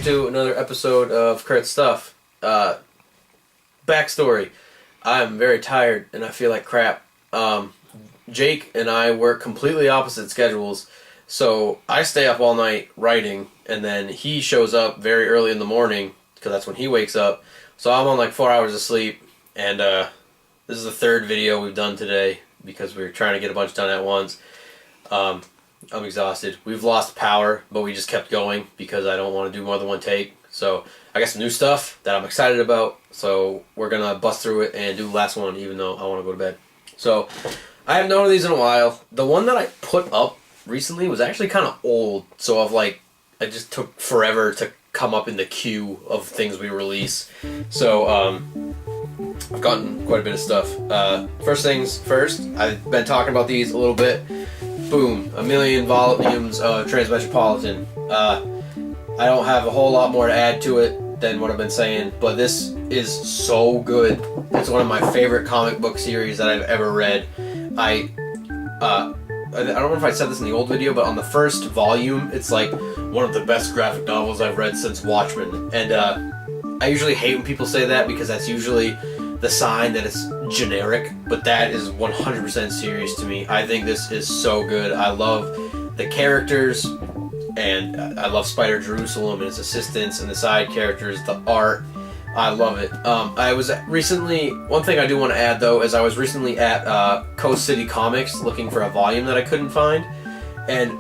to another episode of Curt Stuff. Backstory. I'm very tired and I feel like crap. Jake and I work completely opposite schedules, so I stay up all night writing, and then he shows up very early in the morning, because that's when he wakes up. So I'm on like 4 hours of sleep, and this is the third video we've done today, because we're trying to get a bunch done at once. I'm exhausted. We've lost power, but we just kept going because I don't want to do more than one take. So I got some new stuff that I'm excited about, so we're going to bust through it and do the last one, even though I want to go to bed. So I haven't done one of these in a while. The one that I put up recently was actually kind of old, so it just took forever to come up in the queue of things we release. So I've gotten quite a bit of stuff. First things first, I've been talking about these a little bit. Boom, 1 million volumes of Transmetropolitan. I don't have a whole lot more to add to it than what I've been saying, but this is so good. It's one of my favorite comic book series that I've ever read. I don't know if I said this in the old video, but on the first volume, it's like one of the best graphic novels I've read since Watchmen. And I usually hate when people say that, because that's usually the sign that it's generic, but that is 100% serious to me. I think this is so good. I love the characters, and I love Spider Jerusalem and his assistants and the side characters, the art. I love it. I was recently, one thing I do want to add though, is I was recently at Coast City Comics looking for a volume that I couldn't find, and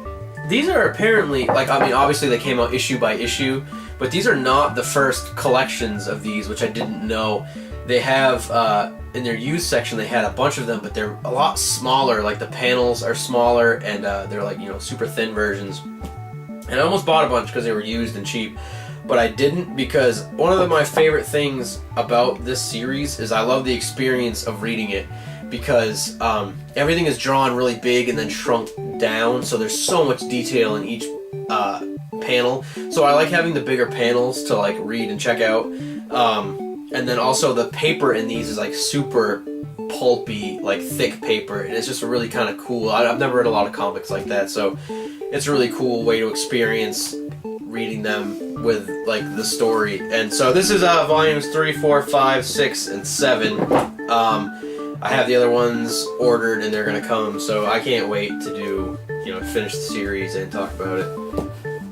these are apparently, obviously they came out issue by issue, but these are not the first collections of these, which I didn't know. They have, in their used section, they had a bunch of them, but they're a lot smaller. Like, the panels are smaller, and they're like, super thin versions. And I almost bought a bunch because they were used and cheap, but I didn't, because one of my favorite things about this series is I love the experience of reading it, because everything is drawn really big and then shrunk down, so there's so much detail in each panel. So I like having the bigger panels to like read and check out. And then also the paper in these is like super pulpy, like thick paper, and it's just really kind of cool. I've never read a lot of comics like that, so it's a really cool way to experience reading them with like the story. And so this is volumes 3, 4, 5, 6, and 7. I have the other ones ordered and they're gonna come, so I can't wait to do, finish the series and talk about it.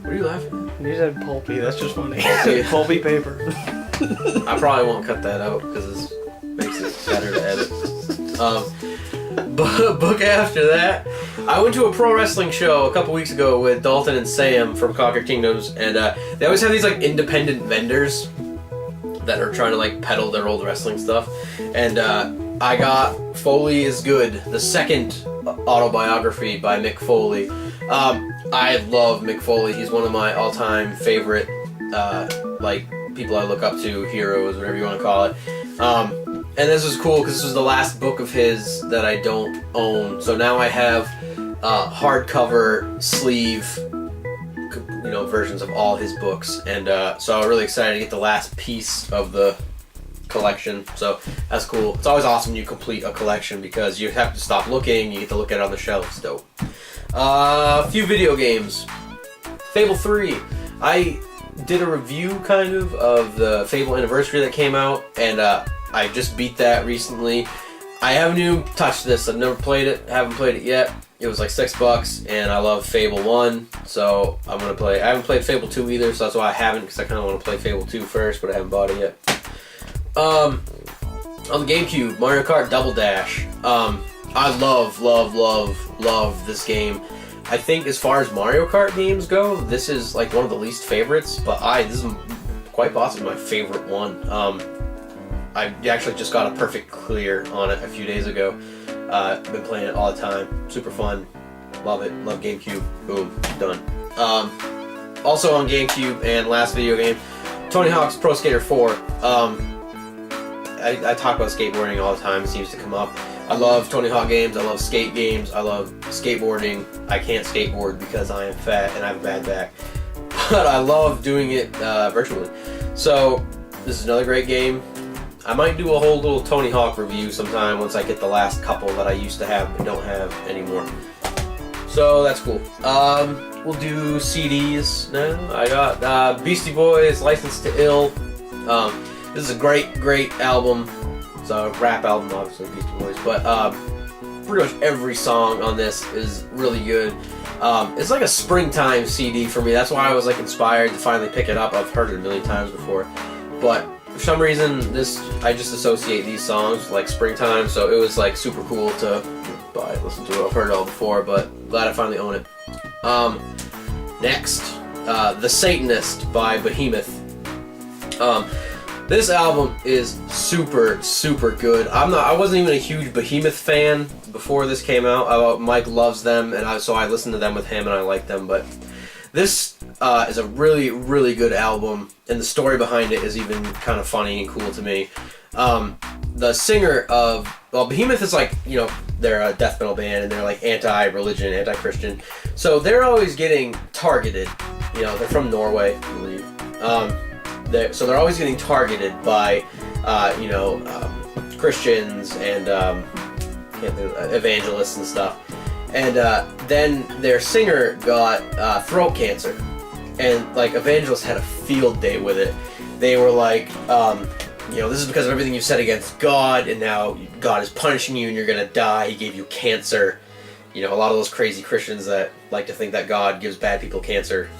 What are you laughing at? You said pulpy, that's just funny. Pulpy paper. I probably won't cut that out because this makes it better to edit. Book after that, I went to a pro wrestling show a couple weeks ago with Dalton and Sam from Conquer Kingdoms, and they always have these like independent vendors that are trying to like peddle their old wrestling stuff, and I got Foley is Good, the second autobiography by Mick Foley. I love Mick Foley. He's one of my all-time favorite people I look up to, heroes, whatever you want to call it. And this was cool because this was the last book of his that I don't own. So now I have hardcover sleeve, versions of all his books. And so I'm really excited to get the last piece of the collection. So that's cool. It's always awesome when you complete a collection because you have to stop looking. You get to look at it on the shelf. It's dope. A few video games. Fable 3. I did a review kind of the Fable Anniversary that came out, and I just beat that recently. I haven't even touched this. I've never played it. Haven't played it yet. It was like $6, and I love Fable 1, so I'm gonna play. I haven't played Fable 2 either, so that's why I haven't, because I kind of want to play Fable 2 first, but I haven't bought it yet. On the GameCube, Mario Kart Double Dash. I love this game. I think as far as Mario Kart games go, this is like one of the least favorites, but this is quite possibly my favorite one. I actually just got a perfect clear on it a few days ago. Been playing it all the time. Super fun. Love it. Love GameCube. Boom. Done. Also on GameCube and last video game, Tony Hawk's Pro Skater 4. I talk about skateboarding all the time. It seems to come up. I love Tony Hawk games. I love skate games. I love skateboarding. I can't skateboard because I am fat and I have a bad back. But I love doing it virtually. So this is another great game. I might do a whole little Tony Hawk review sometime once I get the last couple that I used to have but don't have anymore. So that's cool. We'll do CDs now. I got Beastie Boys, License to Ill. This is a great album. It's a rap album, obviously, Beastie Boys, but pretty much every song on this is really good. It's like a springtime CD for me. That's why I was like inspired to finally pick it up. I've heard it a million times before, but for some reason I just associate these songs with, like, springtime. So it was like super cool to buy it, listen to it. I've heard it all before, but glad I finally own it. Next, The Satanist by Behemoth. This album is super good. I wasn't even a huge Behemoth fan before this came out. Mike loves them, and so I listened to them with him, and I like them. But this is a really good album, and the story behind it is even kind of funny and cool to me. The singer of Behemoth is like, you know, they're a death metal band, and they're like anti-religion, anti-Christian, so they're always getting targeted. You know, they're from Norway, I believe. So they're always getting targeted by, Christians and evangelists and stuff. And then their singer got throat cancer, and like evangelists had a field day with it. They were like, this is because of everything you said against God, and now God is punishing you, and you're gonna die. He gave you cancer. You know, a lot of those crazy Christians that like to think that God gives bad people cancer.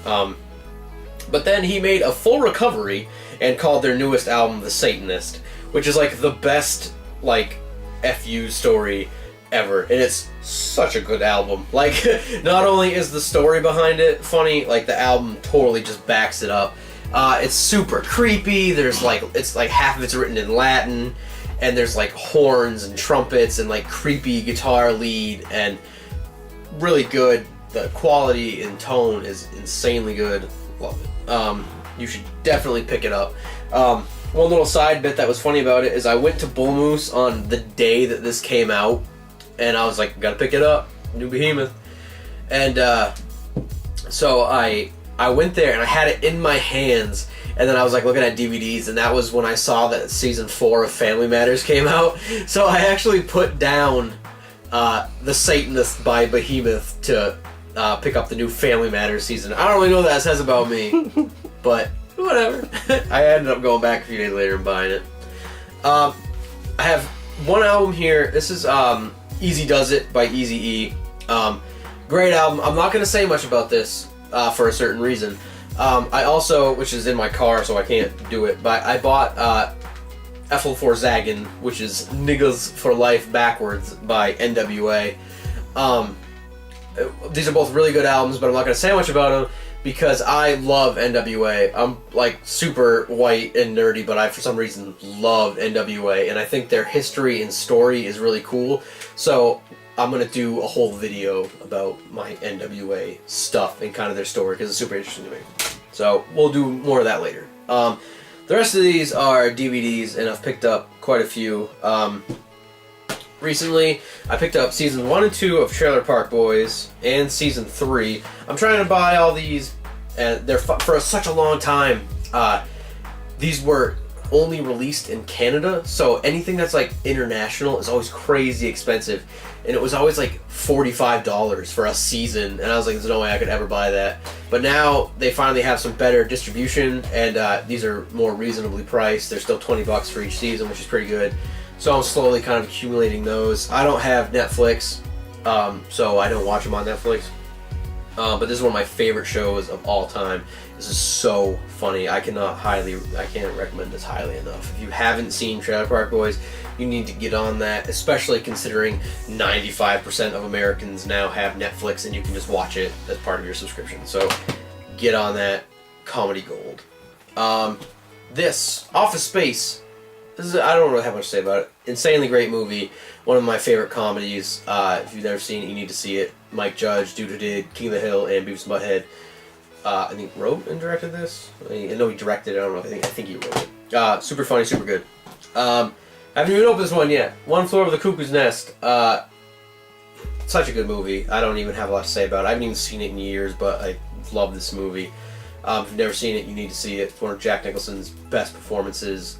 But then he made a full recovery and called their newest album The Satanist, which is like the best like FU story ever. And it's such a good album. Like, not only is the story behind it funny, like the album totally just backs it up. It's super creepy. There's like, it's like half of it's written in Latin, and there's like horns and trumpets and like creepy guitar lead, and really good. The quality and tone is insanely good. Love it. You should definitely pick it up. One little side bit that was funny about it is I went to Bull Moose on the day that this came out, and I was like, gotta pick it up, new Behemoth. And so I went there and I had it in my hands, and then I was like looking at DVDs, and that was when I saw that season 4 of Family Matters came out. So I actually put down The Satanist by Behemoth to pick up the new Family Matters season. I don't really know what that says about me, but whatever. I ended up going back a few days later and buying it. I have one album here. This is Easy Does It by Eazy-e. Great album. I'm not going to say much about this for a certain reason. I also, which is in my car, so I can't do it, but I bought Ethel for Zaggin, which is Niggas for Life backwards by NWA. These are both really good albums, but I'm not going to say much about them because I love NWA. I'm like super white and nerdy, but I for some reason love NWA, and I think their history and story is really cool. So I'm going to do a whole video about my NWA stuff and kind of their story because it's super interesting to me. So we'll do more of that later. The rest of these are DVDs, and I've picked up quite a few. Recently, I picked up season 1 and 2 of Trailer Park Boys and season 3. I'm trying to buy all these, and they're for such a long time. These were only released in Canada, so anything that's like international is always crazy expensive, and it was always like $45 for a season, and I was like, there's no way I could ever buy that. But now they finally have some better distribution, and these are more reasonably priced. They're still $20 for each season, which is pretty good. So I'm slowly kind of accumulating those. I don't have Netflix, so I don't watch them on Netflix. But this is one of my favorite shows of all time. This is so funny. I can't recommend this highly enough. If you haven't seen Trailer Park Boys, you need to get on that, especially considering 95% of Americans now have Netflix and you can just watch it as part of your subscription. So get on that. Comedy gold. This, Office Space. I don't really have much to say about it. Insanely great movie. One of my favorite comedies. If you've never seen it, you need to see it. Mike Judge, dude who did King of the Hill and Beavis and Butthead. I think wrote and directed this. I know he directed it. I don't know. I think he wrote it. Super funny, super good. I haven't even opened this one yet. One Floor of the Cuckoo's Nest. Such a good movie. I don't even have a lot to say about it. I haven't even seen it in years, but I love this movie. If you've never seen it, you need to see it. It's one of Jack Nicholson's best performances.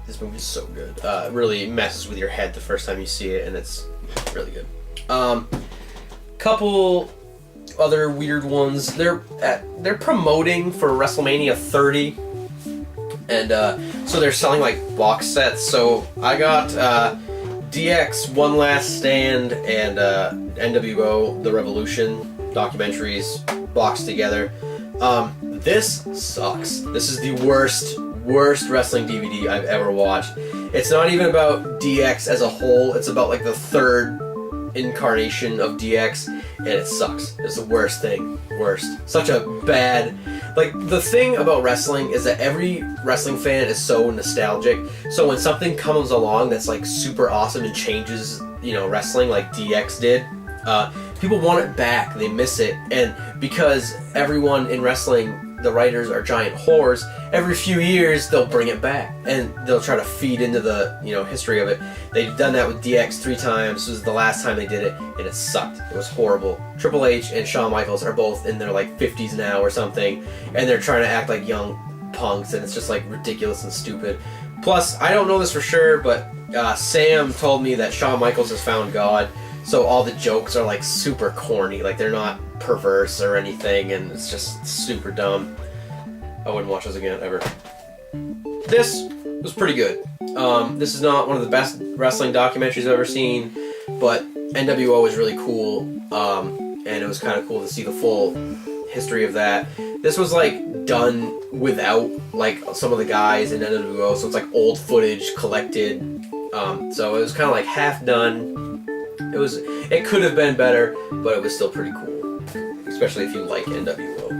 This movie is so good. It really messes with your head the first time you see it, and it's really good. Couple other weird ones. They're promoting for WrestleMania 30, and so they're selling like box sets. So I got DX One Last Stand and NWO The Revolution documentaries boxed together. This sucks. This is the worst wrestling DVD I've ever watched. It's not even about DX as a whole. It's about like the third incarnation of DX, and it sucks. It's the worst thing. Worst. Such a bad... Like, the thing about wrestling is that every wrestling fan is so nostalgic, so when something comes along that's like super awesome and changes, you know, wrestling like DX did, people want it back. They miss it. And because everyone in wrestling, the writers are giant whores, every few years they'll bring it back and they'll try to feed into the, you know, history of it. They've done that with DX 3 times. This was the last time they did it, and it sucked. It was horrible. Triple H and Shawn Michaels are both in their like 50s now or something, and they're trying to act like young punks, and it's just like ridiculous and stupid. Plus, I don't know this for sure, but Sam told me that Shawn Michaels has found God, so all the jokes are like super corny, like they're not perverse or anything, and it's just super dumb. I wouldn't watch this again, ever. This was pretty good. This is not one of the best wrestling documentaries I've ever seen, but NWO was really cool, and it was kind of cool to see the full history of that. This was like done without like some of the guys in NWO, so it's like old footage collected. So it was kind of like half done. It could have been better, but it was still pretty cool, especially if you like NWO.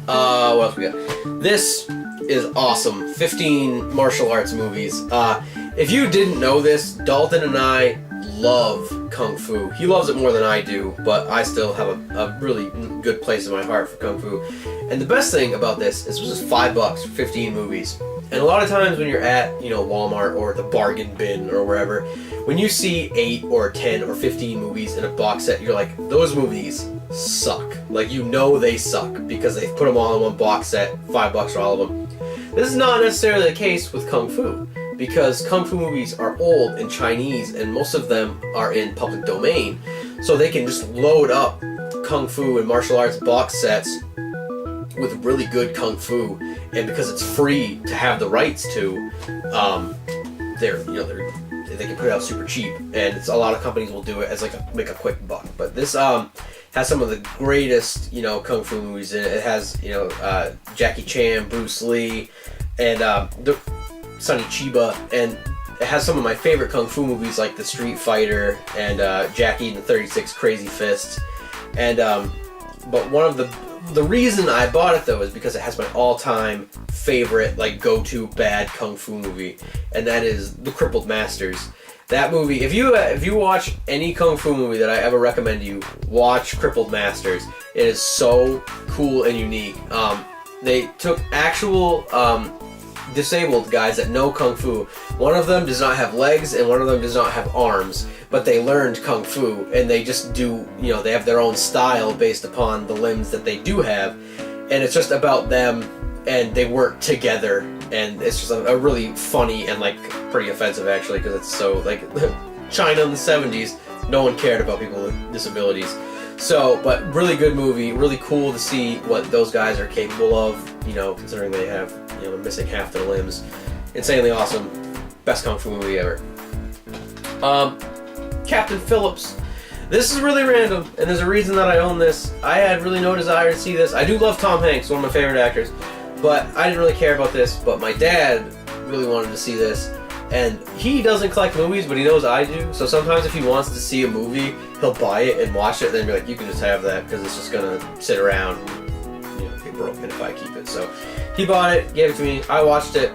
What else we got? This is awesome. 15 martial arts movies. If you didn't know this, Dalton and I love Kung Fu. He loves it more than I do, but I still have a really good place in my heart for Kung Fu. And the best thing about this is it was just $5 for 15 movies. And a lot of times when you're at, you know, Walmart or the bargain bin or wherever, when you see 8 or 10 or 15 movies in a box set, you're like, those movies suck. Like, you know they suck because they've put them all in one box set, $5 for all of them. This is not necessarily the case with Kung Fu, because Kung Fu movies are old and Chinese, and most of them are in public domain, so they can just load up Kung Fu and martial arts box sets with really good Kung Fu, and because it's free to have the rights to, they can put it out super cheap, and a lot of companies will do it as like make a quick buck. But this has some of the greatest, you know, Kung Fu movies in it. It has, you know, Jackie Chan, Bruce Lee, and Sonny Chiba, and it has some of my favorite Kung Fu movies like The Street Fighter and Jackie and the 36 Crazy Fists. And but one of the reason I bought it though is because it has my all-time favorite, like, go-to bad Kung Fu movie, and that is The Crippled Masters. That movie, if you watch any Kung Fu movie that I ever recommend you, watch Crippled Masters. It is so cool and unique. They took actual disabled guys that know Kung Fu. One of them does not have legs and one of them does not have arms, but they learned Kung Fu, and they just do, you know, they have their own style based upon the limbs that they do have, and it's just about them, and they work together, and it's just a really funny and like pretty offensive actually, because it's so like China in the 70s, no one cared about people with disabilities. So, but really good movie, really cool to see what those guys are capable of, you know, considering they have, you know, they're missing half their limbs. Insanely awesome. Best Kung Fu movie ever. Captain Phillips. This is really random, and there's a reason that I own this. I had really no desire to see this. I do love Tom Hanks, one of my favorite actors, but I didn't really care about this, but my dad really wanted to see this. And he doesn't collect movies, but he knows I do. So sometimes if he wants to see a movie, he'll buy it and watch it, and then be like, you can just have that, because it's just going to sit around and, you know, get broken if I keep it. So he bought it, gave it to me, I watched it.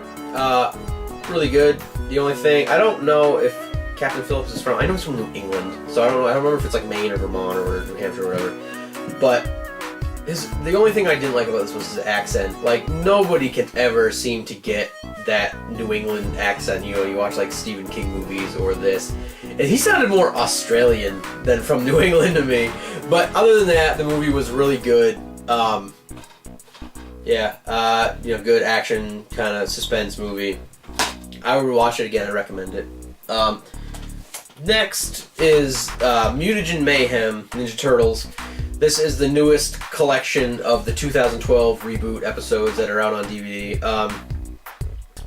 Really good. The only thing, I don't know if Captain Phillips is from, I know he's from New England, so I don't remember if it's like Maine or Vermont or New Hampshire or whatever. But the only thing I didn't like about this was his accent. Like, nobody can ever seem to get that New England accent. You know, you watch like Stephen King movies or this, and he sounded more Australian than from New England to me. But other than that, the movie was really good. You know, good action kind of suspense movie. I would watch it again. I recommend it. Next is Mutagen Mayhem Ninja Turtles. This is the newest collection of the 2012 reboot episodes that are out on DVD.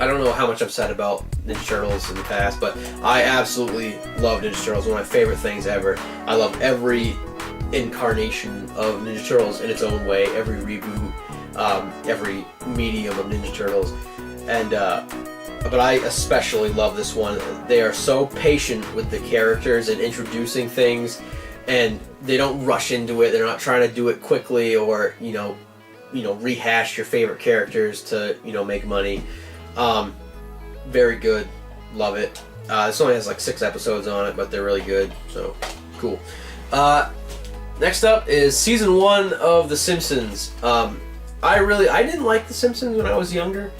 I don't know how much I've said about Ninja Turtles in the past, but I absolutely love Ninja Turtles. One of my favorite things ever. I love every incarnation of Ninja Turtles in its own way, every reboot, every medium of Ninja Turtles, and but I especially love this one. They are so patient with the characters and introducing things, and they don't rush into it. They're not trying to do it quickly or rehash your favorite characters to make money. Very good, love it. This only has like 6 episodes on it, but they're really good, so cool. Next up is season 1 of The Simpsons. I didn't like The Simpsons when I was younger.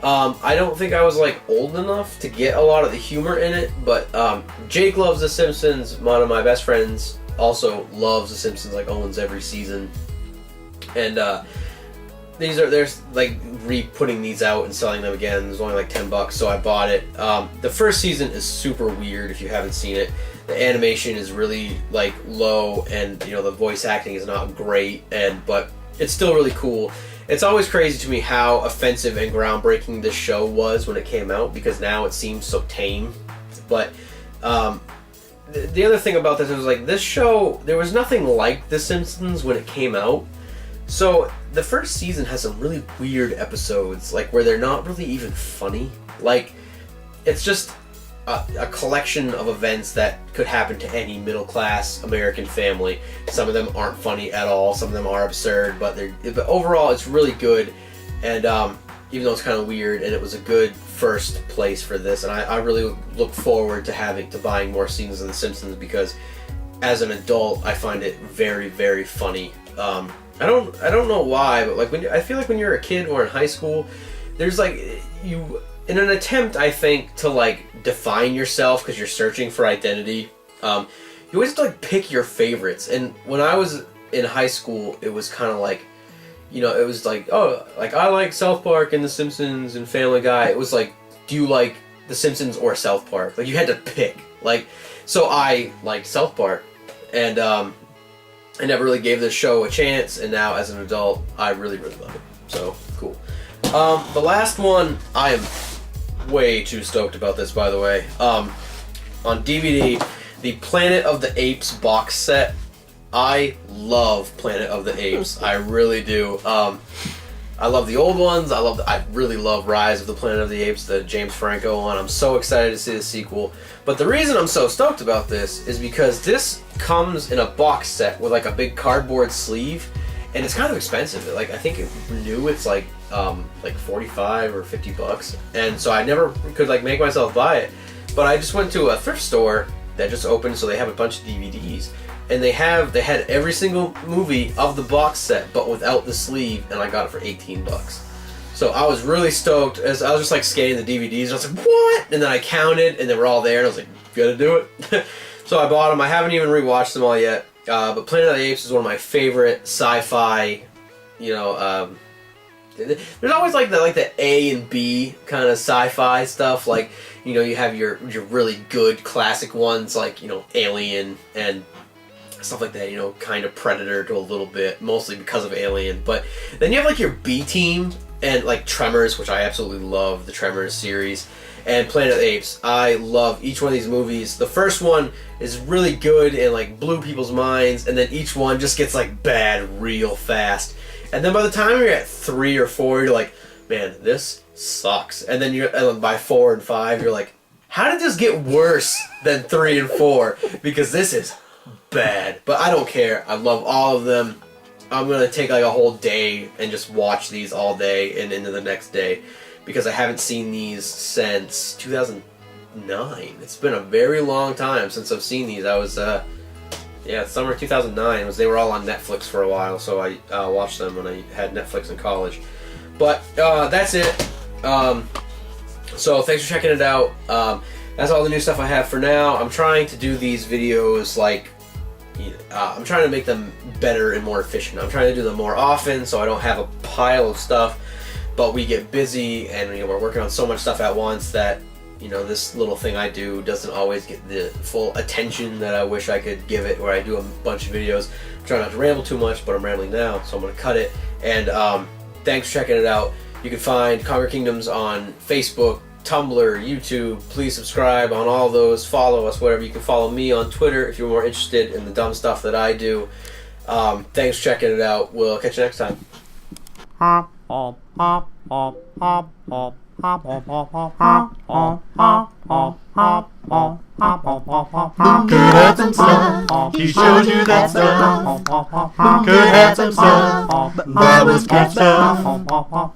I don't think I was like old enough to get a lot of the humor in it, but Jake loves The Simpsons. One of my best friends also loves The Simpsons, like owns every season, and they're like re-putting these out and selling them again. There's only like $10, so I bought it. The first season is super weird if you haven't seen it. The animation is really like low, and the voice acting is not great, but it's still really cool. It's always crazy to me how offensive and groundbreaking this show was when it came out, because now it seems so tame. But the other thing about this is, like, this show, there was nothing like The Simpsons when it came out. So the first season has some really weird episodes, like where they're not really even funny. Like, it's just a collection of events that could happen to any middle-class American family. Some of them aren't funny at all. Some of them are absurd, but overall it's really good. And even though it's kind of weird, and it was a good first place for this, and I really look forward to buying more seasons of The Simpsons, because as an adult I find it very, very funny. I don't know why, but like I feel like when you're a kid or in high school, there's like in an attempt, I think, to like define yourself because you're searching for identity, you always have to like pick your favorites. And when I was in high school, it was kind of like, it was like, oh, like I like South Park and The Simpsons and Family Guy. It was like, do you like The Simpsons or South Park? Like, you had to pick. Like, so I liked South Park, and I never really gave this show a chance, and now as an adult, I really, really love it. So, cool. The last one, I am way too stoked about this, by the way. On DVD, the Planet of the Apes box set. I love Planet of the Apes. I really do. I love the old ones. I really love Rise of the Planet of the Apes, the James Franco one. I'm so excited to see the sequel. But the reason I'm so stoked about this is because this comes in a box set with like a big cardboard sleeve, and it's kind of expensive. Like, I think new it's like 45 or $50, and so I never could like make myself buy it. But I just went to a thrift store that just opened, so they have a bunch of DVDs, and they had every single movie of the box set but without the sleeve, and I got it for $18. So I was really stoked. As I was just like scanning the DVDs, I was like, what? And then I counted, and they were all there, and I was like, gotta do it. So I bought them. I haven't even rewatched them all yet. But Planet of the Apes is one of my favorite sci-fi, there's always like the A and B kind of sci-fi stuff. Like, you have your really good classic ones, like, Alien and stuff like that, kind of Predator to a little bit, mostly because of Alien. But then you have like your B team, and like Tremors, which I absolutely love, the Tremors series, and Planet of the Apes. I love each one of these movies. The first one is really good and like blew people's minds, and then each one just gets like bad real fast. And then by the time you're at 3 or 4, you're like, man, this sucks. And then by 4 and 5, you're like, how did this get worse than 3 and 4? Because this is bad. But I don't care. I love all of them. I'm going to take like a whole day and just watch these all day and into the next day, because I haven't seen these since 2009. It's been a very long time since I've seen these. I was, summer 2009. They were all on Netflix for a while, so I watched them when I had Netflix in college. But that's it. So thanks for checking it out. That's all the new stuff I have for now. I'm trying to do these videos like, I'm trying to make them better and more efficient. I'm trying to do them more often so I don't have a pile of stuff. But we get busy, and we're working on so much stuff at once that this little thing I do doesn't always get the full attention that I wish I could give it, where I do a bunch of videos. I'm trying not to ramble too much, but I'm rambling now, so I'm going to cut it. And thanks for checking it out. You can find Conquer Kingdoms on Facebook, Tumblr, YouTube. Please subscribe on all those. Follow us, whatever. You can follow me on Twitter if you're more interested in the dumb stuff that I do. Thanks for checking it out. We'll catch you next time. Curt had some stuff, he showed you that stuff. Curt had some stuff, that was cat stuff.